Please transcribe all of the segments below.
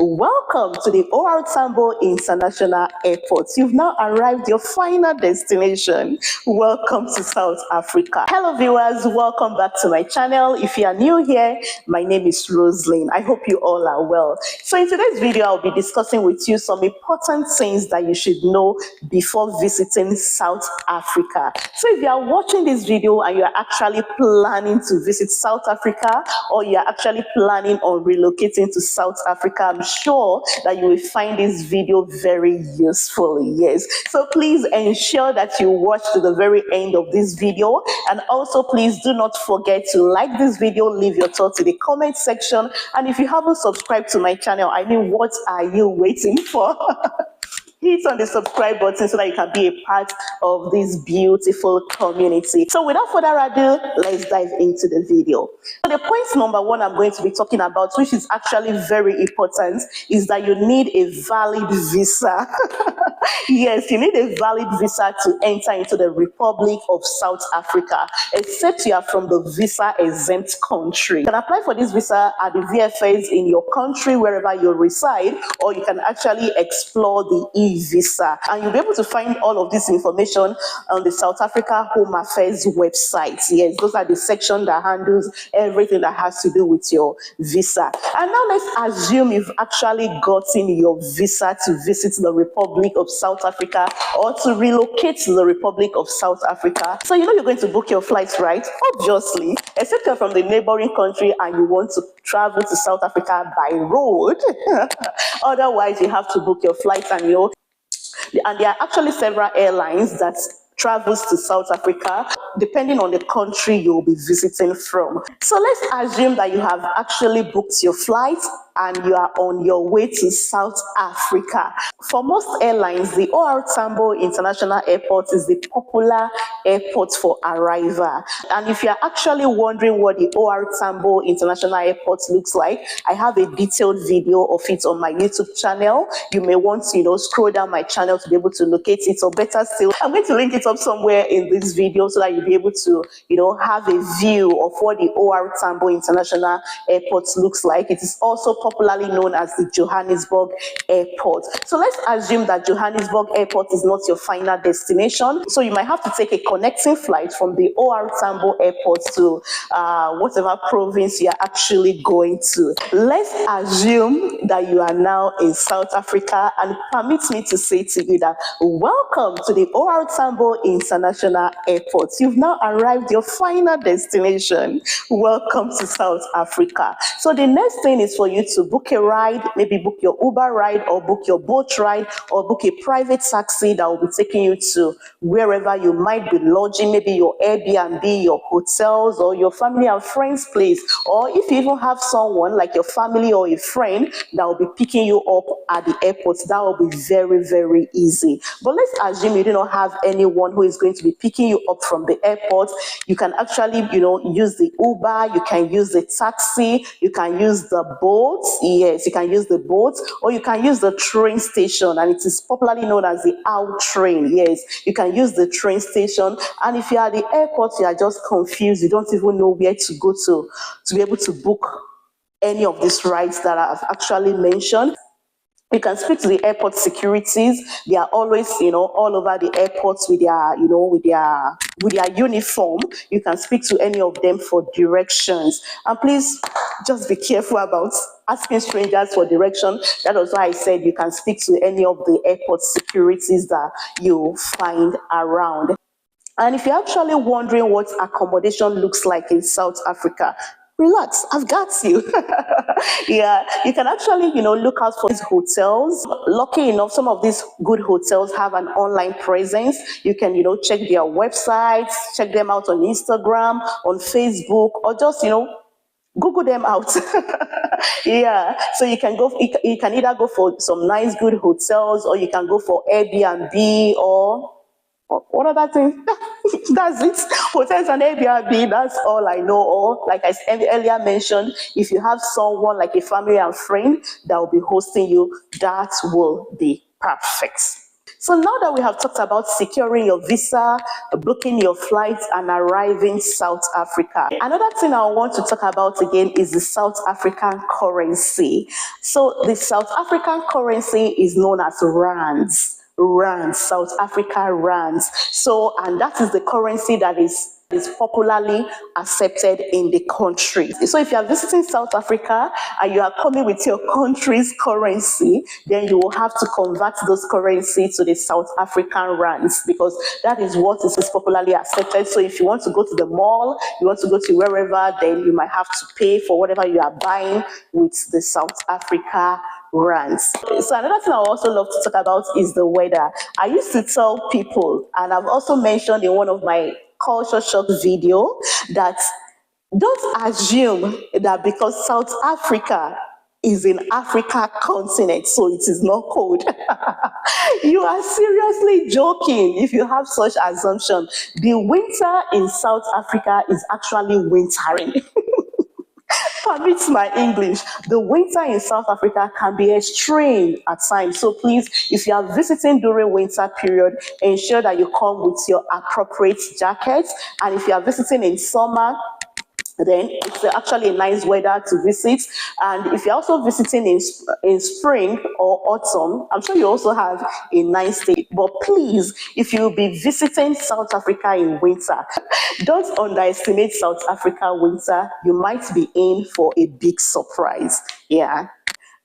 Welcome to the OR Tambo International Airport. You've now arrived your final destination. Welcome to South Africa. Hello viewers, welcome back to my channel. If you are new here, my name is Roseline. I hope you all are well. So in today's video, I'll be discussing with you some important things that you should know before visiting South Africa. So if you are watching this video and you are actually planning to visit South Africa, or you are actually planning on relocating to South Africa, I'm sure that you will find this video very useful. Yes, so please ensure that you watch to the very end of this video, and also please do not forget to like this video, leave your thoughts in the comment section, and if you haven't subscribed to my channel, I mean, what are you waiting for? Hit on the subscribe button so that you can be a part of this beautiful community. So without further ado, let's dive into the video. So the point number one I'm going to be talking about, which is actually very important, is that you need a valid visa. Yes, you need a valid visa to enter into the Republic of South Africa, except you are from the visa exempt country. You can apply for this visa at the VFAs in your country, wherever you reside, or you can actually explore the e-visa, and you'll be able to find all of this information on the South Africa Home Affairs website. Yes, those are the section that handles everything that has to do with your visa. And now let's assume you've actually gotten your visa to visit the Republic of South Africa, or to relocate to the Republic of South Africa. So you know you're going to book your flights, right? Obviously, except you're from the neighboring country and you want to travel to South Africa by road. Otherwise, you have to book your flights, and there are actually several airlines that travels to South Africa, depending on the country you'll be visiting from. So let's assume that you have actually booked your flight and you are on your way to South Africa. For most airlines, the OR Tambo International Airport is the popular airport for arrival. And if you're actually wondering what the OR Tambo International Airport looks like, I have a detailed video of it on my YouTube channel. You may want to, scroll down my channel to be able to locate it, or better still, I'm going to link it up somewhere in this video so that you'll be able to, have a view of what the OR Tambo International Airport looks like. It is also popularly known as the Johannesburg Airport. So let's assume that Johannesburg Airport is not your final destination. So you might have to take a connecting flight from the OR Tambo Airport to whatever province you are actually going to. Let's assume that you are now in South Africa, and permit me to say to you that welcome to the OR Tambo International Airport. You've now arrived your final destination. Welcome to South Africa. So the next thing is for you to book a ride, maybe book your Uber ride, or book your boat ride, or book a private taxi that will be taking you to wherever you might be lodging, maybe your Airbnb, your hotels, or your family and friends place. Or if you even have someone like your family or a friend that will be picking you up at the airport, that will be very, very easy. But let's assume you do not have anyone who is going to be picking you up from the airport. You can actually, use the Uber, you can use the taxi, you can use the boat. Yes, you can use the boat, or you can use the train station, and it is popularly known as the OW train. Yes, you can use the train station. And if you are at the airport, you are just confused, you don't even know where to go to be able to book any of these rides that I've actually mentioned, you can speak to the airport securities. They are always, all over the airports with their, with their uniform. You can speak to any of them for directions. And please just be careful about asking strangers for direction. That was why I said you can speak to any of the airport securities that you find around. And if you're actually wondering what accommodation looks like in South Africa, relax, I've got you. Yeah, you can actually, look out for these hotels. Lucky enough, some of these good hotels have an online presence. You can, check their websites, check them out on Instagram, on Facebook, or just, Google them out. Yeah, so you can go, you can either go for some nice, good hotels, or you can go for Airbnb, or what other thing? That's it. Hotels and Airbnb, that's all I know. Or like I earlier mentioned, if you have someone like a family and friend that will be hosting you, that will be perfect. So now that we have talked about securing your visa, booking your flights, and arriving South Africa, another thing I want to talk about again is the South African currency. So the South African currency is known as rands. Rands, South Africa rands. So, and that is the currency that is popularly accepted in the country. So if you are visiting South Africa and you are coming with your country's currency, then you will have to convert those currency to the South African rands, because that is what is popularly accepted. So if you want to go to the mall, you want to go to wherever, then you might have to pay for whatever you are buying with the South Africa rands. So another thing I also love to talk about is the weather. I used to tell people, and I've also mentioned in one of my culture shock video, that don't assume that because South Africa is in Africa continent, so it is not cold. You are seriously joking if you have such assumption. The winter in South Africa is actually wintering. Permits my English. The winter in South Africa can be extreme at times. So please, if you are visiting during winter period, ensure that you come with your appropriate jackets. And if you are visiting in summer, then it's actually a nice weather to visit. And if you're also visiting in spring or autumn, I'm sure you also have a nice day. But please, if you'll be visiting South Africa in winter, don't underestimate South Africa winter. You might be in for a big surprise. Yeah.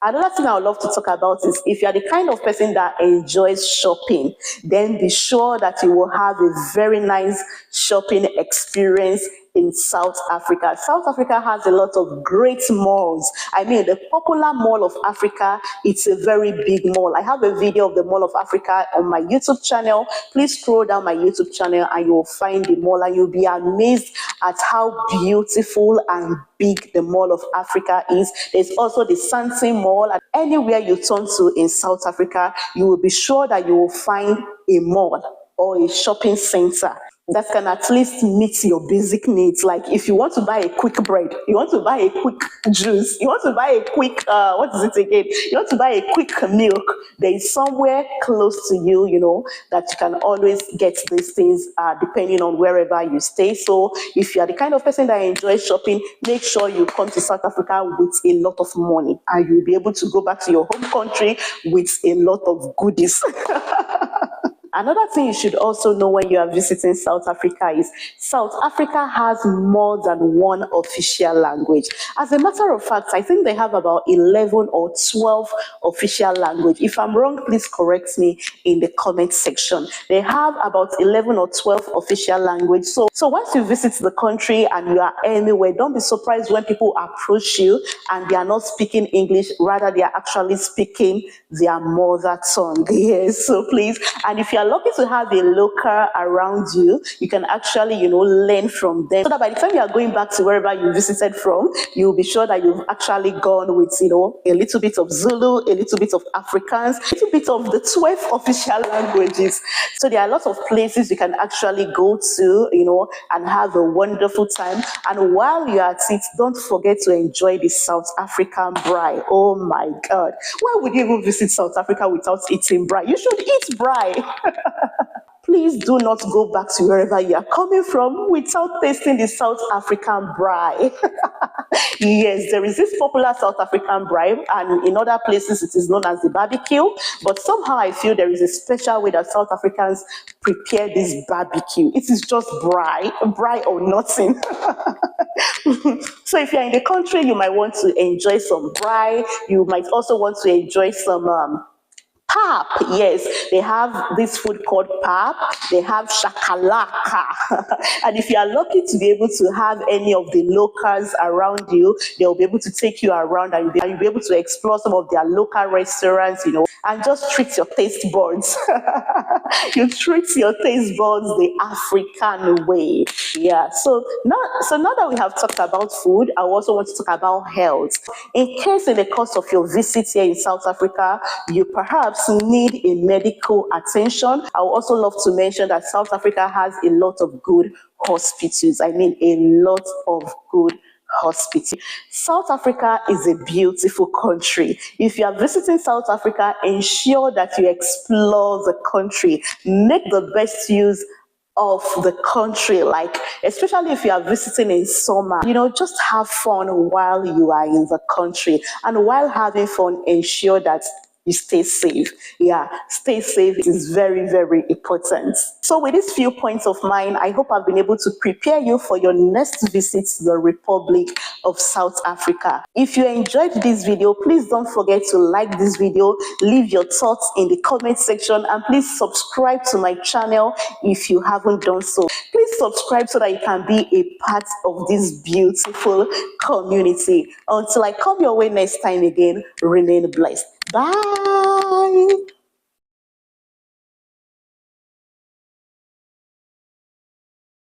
Another thing I would love to talk about is, if you're the kind of person that enjoys shopping, then be sure that you will have a very nice shopping experience in South Africa. South Africa has a lot of great malls. I mean, the popular Mall of Africa, it's a very big mall. I have a video of the Mall of Africa on my YouTube channel. Please scroll down my YouTube channel and you will find the mall, and you'll be amazed at how beautiful and big the Mall of Africa is. There's also the Sandton Mall, and anywhere you turn to in South Africa, you will be sure that you will find a mall or a shopping center that can at least meet your basic needs. Like if you want to buy a quick bread, you want to buy a quick juice, you want to buy a quick, what is it again? You want to buy a quick milk, there is somewhere close to you, you know, that you can always get these things depending on wherever you stay. So if you are the kind of person that enjoys shopping, make sure you come to South Africa with a lot of money, and you'll be able to go back to your home country with a lot of goodies. Another thing you should also know when you are visiting South Africa is South Africa has more than one official language. As a matter of fact, I think they have about 11 or 12 official language. If I'm wrong, please correct me in the comment section. They have about 11 or 12 official language. So once you visit the country and you are anywhere, don't be surprised when people approach you and they are not speaking English, rather they are actually speaking their mother tongue. Yes, so please, and if you are lucky to have a local around you, you can actually, you know, learn from them, so that by the time you are going back to wherever you visited from, you'll be sure that you've actually gone with, you know, a little bit of Zulu, a little bit of Afrikaans, a little bit of the 12 official languages. So there are lots of places you can actually go to, you know, and have a wonderful time. And while you're at it, don't forget to enjoy the South African braai. Oh my God. Why would you even visit South Africa without eating braai? You should eat braai. Please do not go back to wherever you are coming from without tasting the South African braai. Yes, there is this popular South African braai, and in other places it is known as the barbecue. But somehow I feel there is a special way that South Africans prepare this barbecue. It is just braai or nothing. So if you're in the country, you might want to enjoy some braai. You might also want to enjoy some pap. Yes, they have this food called pap. They have shakalaka. And if you are lucky to be able to have any of the locals around you, they'll be able to take you around, and you'll be able to explore some of their local restaurants, you know, and just treat your taste buds. You treat your taste buds the African way. Yeah. So now that we have talked about food, I also want to talk about health. In case in the course of your visit here in South Africa, you perhaps need a medical attention, I would also love to mention that South Africa has a lot of good hospitals. I mean, a lot of good hospitality. South Africa is a beautiful country. If you are visiting South Africa, ensure that you explore the country. Make the best use of the country, like especially if you are visiting in summer, just have fun while you are in the country. And while having fun, ensure that you stay safe. Yeah, stay safe is very, very important. So with these few points of mine, I hope I've been able to prepare you for your next visit to the Republic of South Africa. If you enjoyed this video, please don't forget to like this video, leave your thoughts in the comment section, and please subscribe to my channel if you haven't done so. Please subscribe so that you can be a part of this beautiful community. Until I come your way next time again, remain blessed. Bye.